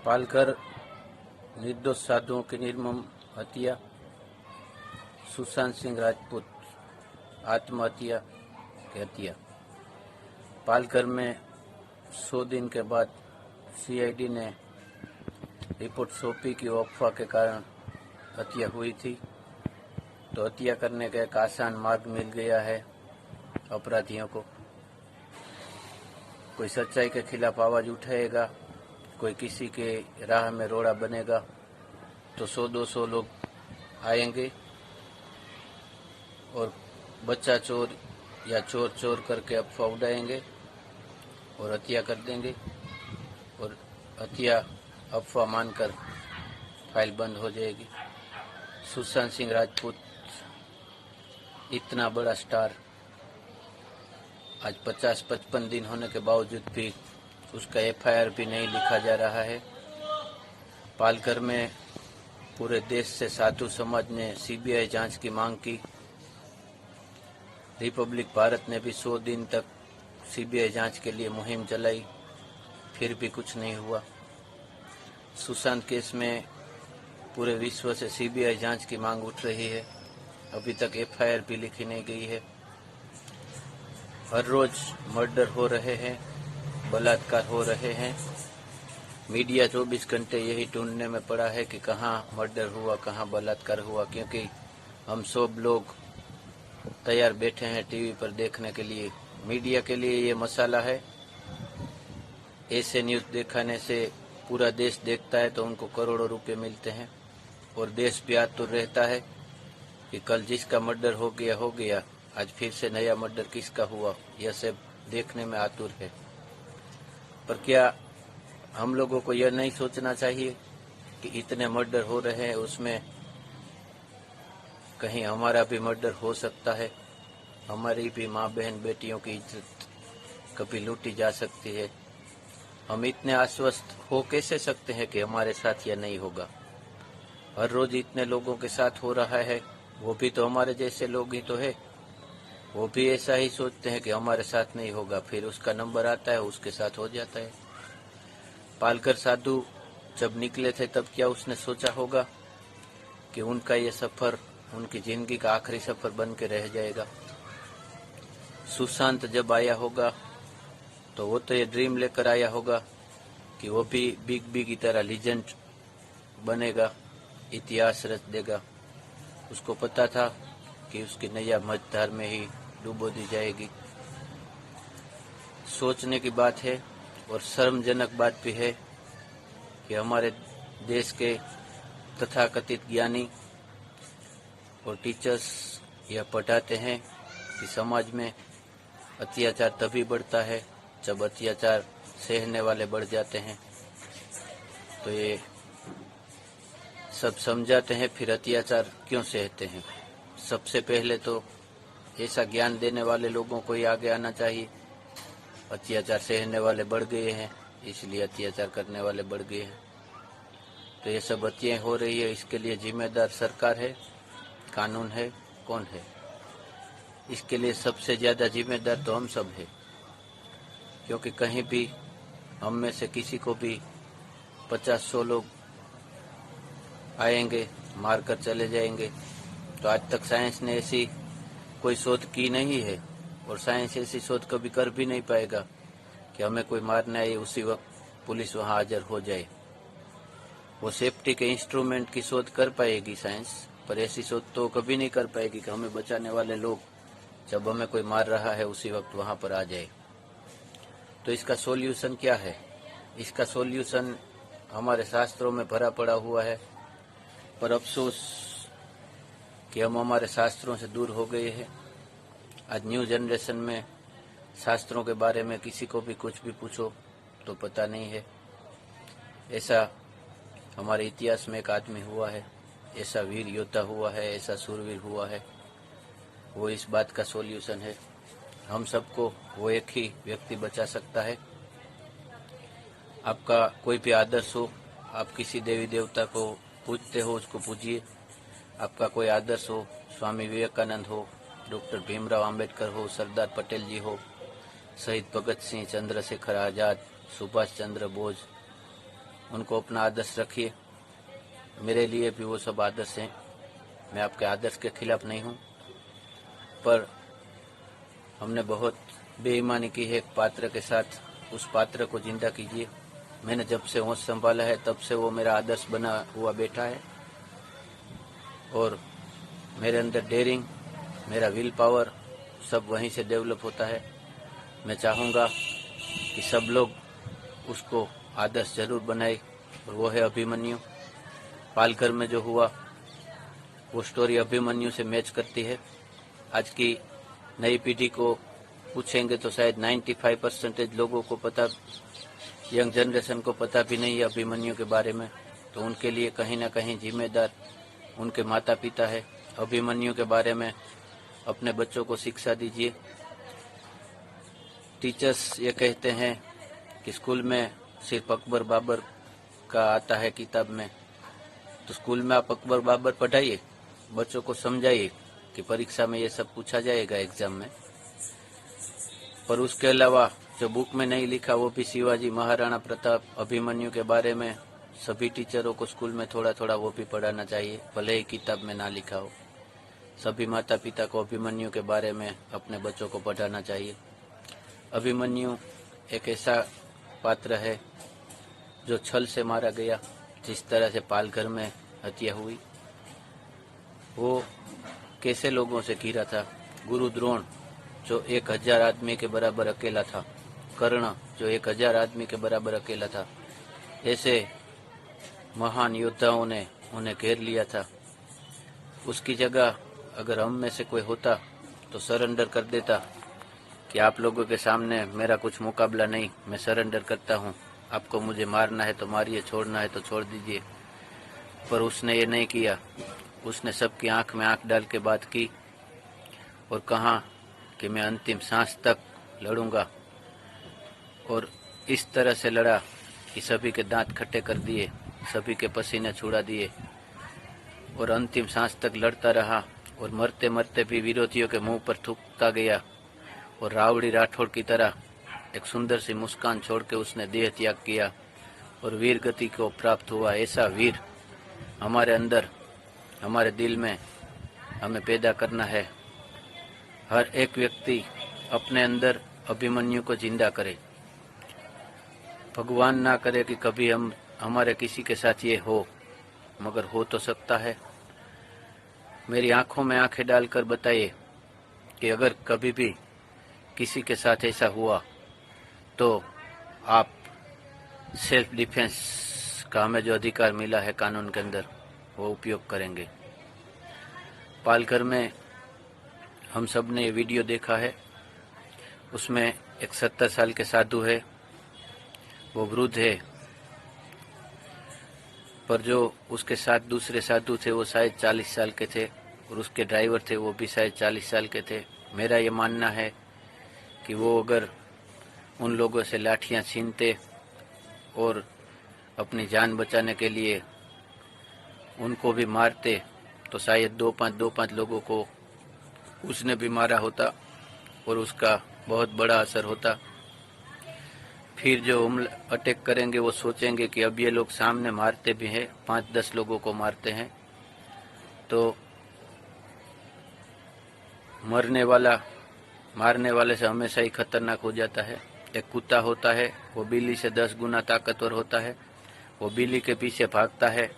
पालकर निर्दोष साधुओं की निर्मम हत्या, सुशांत सिंह राजपूत आत्महत्या की हत्या। पालकर में 100 दिन के बाद सीआईडी ने रिपोर्ट सौंपी कि अफवाह के कारण हत्या हुई थी। तो हत्या करने का एक आसान मार्ग मिल गया है अपराधियों को। कोई सच्चाई के खिलाफ आवाज उठाएगा, कोई किसी के राह में रोड़ा बनेगा तो 100-200 लोग आएंगे और बच्चा चोर या चोर चोर करके अफवाह उड़ाएंगे और हत्या कर देंगे, और हत्या अफवाह मानकर फाइल बंद हो जाएगी। सुशांत सिंह राजपूत इतना बड़ा स्टार, आज 50-55 दिन होने के बावजूद भी उसका एफआईआर भी नहीं लिखा जा रहा है। पालकर में पूरे देश से साधु समाज ने सीबीआई जांच की मांग की। रिपब्लिक भारत ने भी 100 दिन तक सीबीआई जांच के लिए मुहिम चलाई, फिर भी कुछ नहीं हुआ। सुशांत केस में पूरे विश्व से सीबीआई जांच की मांग उठ रही है, अभी तक एफआईआर भी लिखी नहीं गई है। हर रोज मर्डर हो रहे हैं, बलात्कार हो रहे हैं। मीडिया 24 घंटे यही ढूंढने में पड़ा है कि कहाँ मर्डर हुआ, कहाँ बलात्कार हुआ, क्योंकि हम सब लोग तैयार बैठे हैं टीवी पर देखने के लिए। मीडिया के लिए ये मसाला है। ऐसे न्यूज़ दिखाने से पूरा देश देखता है तो उनको करोड़ों रुपए मिलते हैं, और देश भी आतुर रहता है कि कल जिसका मर्डर हो गया, आज फिर से नया मर्डर किसका हुआ, यह सब देखने में आतुर है। पर क्या हम लोगों को यह नहीं सोचना चाहिए कि इतने मर्डर हो रहे हैं, उसमें कहीं हमारा भी मर्डर हो सकता है, हमारी भी माँ बहन बेटियों की इज्जत कभी लूटी जा सकती है। हम इतने आश्वस्त हो कैसे सकते हैं कि हमारे साथ यह नहीं होगा। हर रोज इतने लोगों के साथ हो रहा है, वो भी तो हमारे जैसे लोग ही तो है। वो भी ऐसा ही सोचते हैं कि हमारे साथ नहीं होगा, फिर उसका नंबर आता है, उसके साथ हो जाता है। पालकर साधु जब निकले थे तब क्या उसने सोचा होगा कि उनका ये सफर उनकी जिंदगी का आखिरी सफर बन के रह जाएगा। सुशांत जब आया होगा तो वो तो ये ड्रीम लेकर आया होगा कि वो भी बिग बी की तरह लीजेंड बनेगा, इतिहास रच देगा। उसको पता था कि उसकी नैया मझधार में ही डुबो दी जाएगी। सोचने की बात है और शर्मजनक बात भी है कि हमारे देश के तथाकथित ज्ञानी और टीचर्स यह पढ़ाते हैं कि समाज में अत्याचार तभी बढ़ता है जब अत्याचार सहने वाले बढ़ जाते हैं। तो ये सब समझाते हैं, फिर अत्याचार क्यों सहते हैं। सबसे पहले तो ऐसा ज्ञान देने वाले लोगों को ही आगे आना चाहिए। अत्याचार सहने वाले बढ़ गए हैं, इसलिए अत्याचार करने वाले बढ़ गए हैं। तो ये सब हत्याएं हो रही है, इसके लिए जिम्मेदार सरकार है, कानून है, कौन है? इसके लिए सबसे ज़्यादा जिम्मेदार तो हम सब है, क्योंकि कहीं भी हम में से किसी को भी 50-100 लोग आएंगे, मारकर चले जाएंगे। तो आज तक साइंस ने ऐसी कोई शोध की नहीं है, और साइंस ऐसी शोध कभी कर भी नहीं पाएगा कि हमें कोई मारने आए उसी वक्त पुलिस वहां हाजिर हो जाए। वो सेफ्टी के इंस्ट्रूमेंट की शोध कर पाएगी साइंस, पर ऐसी शोध तो कभी नहीं कर पाएगी कि हमें बचाने वाले लोग जब हमें कोई मार रहा है उसी वक्त वहां पर आ जाए। तो इसका सॉल्यूशन क्या है? इसका सॉल्यूशन हमारे शास्त्रों में भरा पड़ा हुआ है, पर अफसोस कि हम हमारे शास्त्रों से दूर हो गए हैं। आज न्यू जनरेशन में शास्त्रों के बारे में किसी को भी कुछ भी पूछो तो पता नहीं है। ऐसा हमारे इतिहास में एक आदमी हुआ है, ऐसा वीर योद्धा हुआ है, ऐसा सूरवीर हुआ है। वो इस बात का सॉल्यूशन है। हम सबको वो एक ही व्यक्ति बचा सकता है। आपका कोई भी आदर्श हो, आप किसी देवी देवता को पूजते हो, उसको पूजिए। आपका कोई आदर्श हो, स्वामी विवेकानंद हो, डॉक्टर भीमराव अंबेडकर हो, सरदार पटेल जी हो, शहीद भगत सिंह, चंद्रशेखर आजाद, सुभाष चंद्र बोस, उनको अपना आदर्श रखिए। मेरे लिए भी वो सब आदर्श हैं। मैं आपके आदर्श के खिलाफ नहीं हूँ, पर हमने बहुत बेईमानी की है एक पात्र के साथ। उस पात्र को जिंदा कीजिए। मैंने जब से होश संभाला है तब से वो मेरा आदर्श बना हुआ बैठा है, और मेरे अंदर डेयरिंग, मेरा विल पावर सब वहीं से डेवलप होता है। मैं चाहूँगा कि सब लोग उसको आदर्श जरूर बनाए, और वो है अभिमन्यु। पालघर में जो हुआ वो स्टोरी अभिमन्यु से मैच करती है। आज की नई पीढ़ी को पूछेंगे तो शायद 95% लोगों को पता, यंग जनरेशन को पता भी नहीं है अभिमन्यु के बारे में। तो उनके लिए कहीं ना कहीं जिम्मेदार उनके माता पिता है। अभिमन्यु के बारे में अपने बच्चों को शिक्षा दीजिए। टीचर्स ये कहते हैं कि स्कूल में सिर्फ अकबर बाबर का आता है किताब में, तो स्कूल में आप अकबर बाबर पढ़ाइए, बच्चों को समझाइए कि परीक्षा में ये सब पूछा जाएगा एग्जाम में। पर उसके अलावा जो बुक में नहीं लिखा वो भी शिवाजी, महाराणा प्रताप, अभिमन्यु के बारे में सभी टीचरों को स्कूल में थोड़ा थोड़ा वो भी पढ़ाना चाहिए, भले ही किताब में ना लिखा हो। सभी माता पिता को अभिमन्यु के बारे में अपने बच्चों को पढ़ाना चाहिए। अभिमन्यु एक ऐसा पात्र है जो छल से मारा गया। जिस तरह से पालघर में हत्या हुई, वो कैसे लोगों से घिरा था। गुरु द्रोण जो 1000 आदमी के बराबर अकेला था, कर्ण जो 1000 आदमी के बराबर अकेला था, ऐसे महान योद्धाओं ने उन्हें घेर लिया था। उसकी जगह अगर हम में से कोई होता तो सरेंडर कर देता कि आप लोगों के सामने मेरा कुछ मुकाबला नहीं, मैं सरेंडर करता हूँ, आपको मुझे मारना है तो मारिए, छोड़ना है तो छोड़ दीजिए। पर उसने ये नहीं किया। उसने सबकी आंख में आंख डाल के बात की और कहा कि मैं अंतिम सांस तक लड़ूंगा, और इस तरह से लड़ा कि सभी के दांत खट्टे कर दिए, सभी के पसीने छुड़ा दिए, और अंतिम सांस तक लड़ता रहा। और मरते मरते भी विरोधियों के मुंह पर थूकता गया, और रावड़ी राठौड़ की तरह एक सुंदर सी मुस्कान छोड़ के उसने देह त्याग किया और वीर गति को प्राप्त हुआ। ऐसा वीर हमारे अंदर, हमारे दिल में हमें पैदा करना है। हर एक व्यक्ति अपने अंदर अभिमन्यु को जिंदा करे। भगवान ना करे कि कभी हम हमारे किसी के साथ ये हो, मगर हो तो सकता है। मेरी आंखों में आंखें डालकर बताइए कि अगर कभी भी किसी के साथ ऐसा हुआ तो आप सेल्फ डिफेंस का हमें जो अधिकार मिला है कानून के अंदर वो उपयोग करेंगे। पालघर में हम सब ने ये वीडियो देखा है। उसमें एक 70 साल के साधु है, वो वृद्ध है, पर जो उसके साथ दूसरे साधु थे वो शायद 40 साल के थे, और उसके ड्राइवर थे वो भी शायद 40 साल के थे। मेरा ये मानना है कि वो अगर उन लोगों से लाठियां छीनते और अपनी जान बचाने के लिए उनको भी मारते तो शायद 2-5 लोगों को उसने भी मारा होता और उसका बहुत बड़ा असर होता। फिर जो अटैक करेंगे वो सोचेंगे कि अब ये लोग सामने मारते भी हैं, 5-10 लोगों को मारते हैं, तो मरने वाला मारने वाले से हमेशा ही खतरनाक हो जाता है। एक कुत्ता होता है, वो बिल्ली से 10 गुना ताकतवर होता है। वो बिल्ली के पीछे भागता है।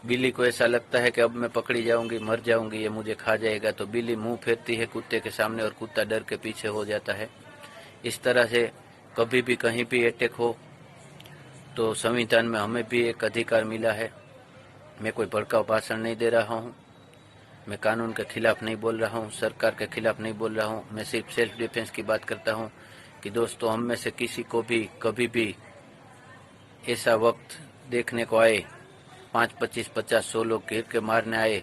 बिल्ली को ऐसा लगता है कि अब मैं पकड़ी जाऊंगी, मर जाऊंगी, ये मुझे खा जाएगा, तो बिल्ली मुंह फेरती है कुत्ते के सामने और कुत्ता डर के पीछे हो जाता है। इस तरह से कभी भी कहीं भी अटैक हो तो संविधान में हमें भी एक अधिकार मिला है। मैं कोई भड़काऊ भाषण नहीं दे रहा हूँ, मैं कानून के खिलाफ नहीं बोल रहा हूँ, सरकार के खिलाफ नहीं बोल रहा हूँ। मैं सिर्फ सेल्फ डिफेंस की बात करता हूँ कि दोस्तों, हम में से किसी को भी कभी भी ऐसा वक्त देखने को आए 5, 25, 50, 100 लोग घेर के मारने आए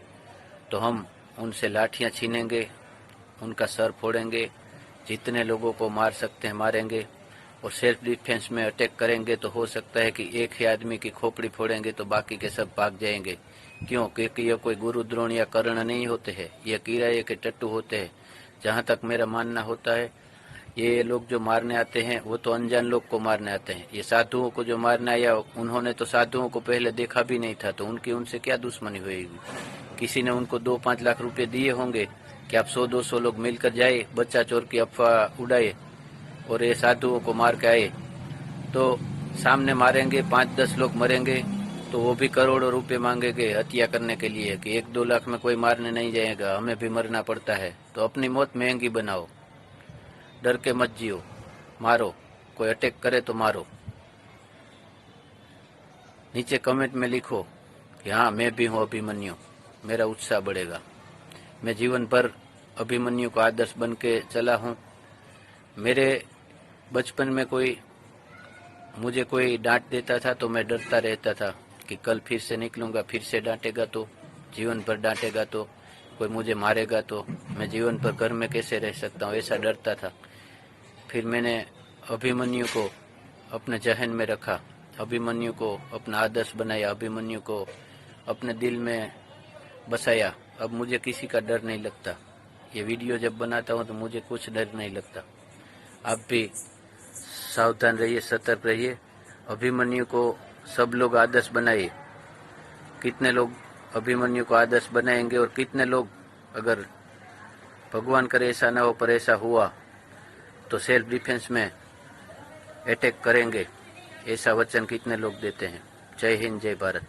तो हम उनसे लाठियां छीनेंगे, उनका सर फोड़ेंगे, जितने लोगों को मार सकते हैं मारेंगे। और सेल्फ डिफेंस में अटैक करेंगे तो हो सकता है कि एक ही आदमी की खोपड़ी फोड़ेंगे तो बाकी के सब भाग जाएंगे। क्यों? क्योंकि ये कोई गुरु द्रोण या कर्ण नहीं होते हैं, ये किराए के टट्टू होते हैं। जहाँ तक मेरा मानना होता है, ये लोग जो मारने आते हैं वो तो अनजान लोग को मारने आते हैं। ये साधुओं को जो मारने आया उन्होंने तो साधुओं को पहले देखा भी नहीं था, तो उनकी उनसे क्या दुश्मनी होगी। किसी ने उनको 2-5 लाख रुपए दिए होंगे कि आप 100-200 लोग मिलकर जाए, बच्चा चोर की अफवाह उड़ाए और ये साधुओं को मार के आए। तो सामने मारेंगे, 5-10 लोग मरेंगे तो वो भी करोड़ों रुपए मांगेंगे हत्या करने के लिए कि 1-2 लाख में कोई मारने नहीं जाएगा, हमें भी मरना पड़ता है। तो अपनी मौत महंगी बनाओ, डर के मत जियो, मारो, कोई अटैक करे तो मारो। नीचे कमेंट में लिखो कि हाँ मैं भी हूँ अभिमन्यु, मेरा उत्साह बढ़ेगा। मैं जीवन भर अभिमन्यु का आदर्श बन के चला हूँ। मेरे बचपन में मुझे कोई डांट देता था तो मैं डरता रहता था कि कल फिर से निकलूंगा, फिर से डांटेगा तो, जीवन भर डांटेगा तो, कोई मुझे मारेगा तो मैं जीवन भर घर में कैसे रह सकता हूँ, ऐसा डरता था। फिर मैंने अभिमन्यु को अपने जहन में रखा, अभिमन्यु को अपना आदर्श बनाया, अभिमन्यु को अपने दिल में बसाया। अब मुझे किसी का डर नहीं लगता। ये वीडियो जब बनाता हूँ तो मुझे कुछ डर नहीं लगता। आप भी सावधान रहिए, सतर्क रहिए। अभिमन्यु को सब लोग आदर्श बनाइए। कितने लोग अभिमन्यु को आदर्श बनाएंगे और कितने लोग, अगर भगवान करे ऐसा ना हो पर ऐसा हुआ तो सेल्फ डिफेंस में अटैक करेंगे, ऐसा वचन कितने लोग देते हैं। जय हिंद, जय भारत।